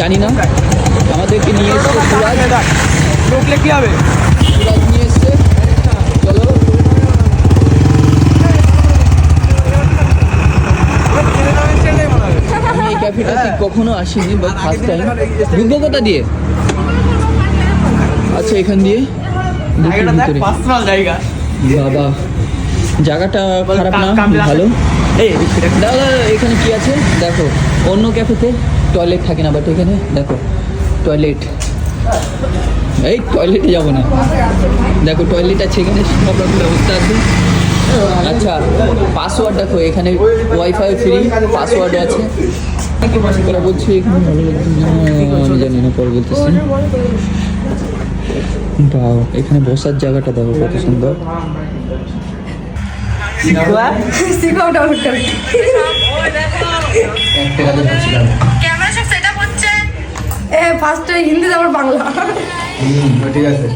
জানি না। আমাদেরকে নিয়ে এসছে সুরাজ, ঢুকলে কি হবে? সুরাজ নিয়ে এসছে। চলো আমি এই ক্যাফেটা ঠিক কখনো আসিনি, বাট ফার্স্ট টাইম। ঢুকবো কোথা দিয়ে? আচ্ছা এখান দিয়ে ঢুকি ভিতরে। পার্সোনাল জায়গা। বাবা জায়গাটা খারাপ না, ভালো। এই দাদা এখানে কি আছে দেখো, অন্য ক্যাফেতে টয়লেট থাকে না, বাট এখানে দেখো টয়লেট। এই টয়লেটে যাবো না, দেখো টয়লেট আছে এখানে, সব রকম ব্যবস্থা আছে। আচ্ছা পাসওয়ার্ড দেখো, এখানে ওয়াইফাই ফ্রি, পাসওয়ার্ড আছে। ওরা বলছে এখানে আমি জানি না, পরে বলতেছি। বাও এখানে বসার জায়গাটা দেখো কত সুন্দর। সিকো ডাউনলোড করো। ক্যামেরা সব সেটআপ হচ্ছে। ফার্স্টে হিন্দি তারপর বাংলা। ঠিক আছে।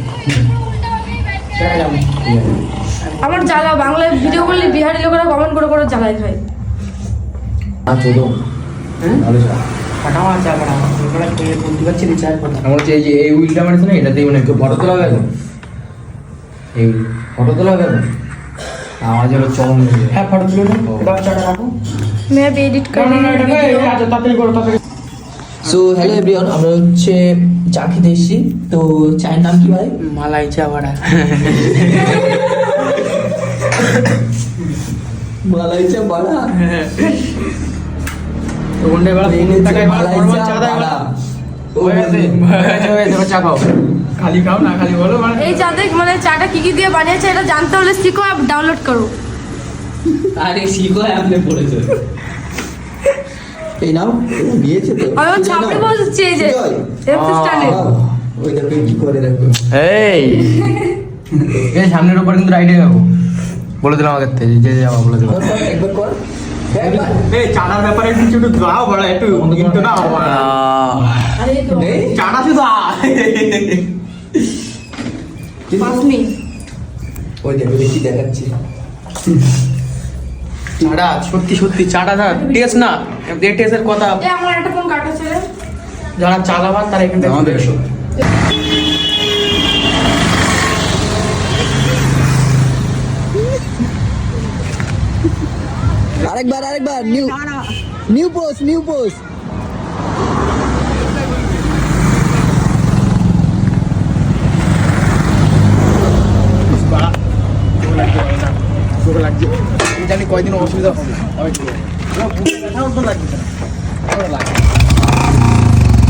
আমার জ্বালা, বাংলায় ভিডিও করলে বিহারি লোকেরা কমেন্ট করে করে জ্বালায় খায়। আমার হচ্ছে এই যে এই উইলটা মারছে না, এটাতেই মানে কেউ ফটো তোলা গেল, এই ফটো তোলা গেল আওয়াজ হলো চরম। হ্যাঁ ফটো তুলে রাখো। मैं भी एडिट करने সো হ্যালো এভরিওয়ান, আমরা হচ্ছে চা খেতে এসেছি। তো চায়ের নাম কি ভাই? মালাই চা বড়া। মালাই চা বাড়া। ওখানে বড়া মালাই চা বাড়া। চা খাও, খালি খাও না, খালি বলো মানে এই চাতে মানে চাটা কি কি দিয়ে বানিয়েছে এটা জানতে হলে সিকো অ্যাপ ডাউনলোড করো। আরে শিখো আপনি পড়েছো। এই নাও দিয়েছে তো। আমি ছাপড়ি বলছি এই যে এফ স্টাইলে। ওই দেখো কি করে দেখো। এই এই সামনের উপর কিন্তু রাইডে যাবো বলে দিলাম আগের থেকে, যে যাবো বলে দিলাম। একবার কর। এই চানার ব্যাপারে কিছু একটু দাও বড়, একটু কিন্তু না আরে তো চানা শুধু পাসনি ওই দেখো বেশি দেখাচ্ছি। চাটা সত্যি সত্যি চাটা না টেস্ট না, টেস্টের কথা এ আমার একটা ফোন কাটা ছিল। যারা চালাবার তারা এখান থেকে আমাদের আরেকবার নিউ পোস্ট। লাগছে জানি কয়দিন অসুবিধা হবে।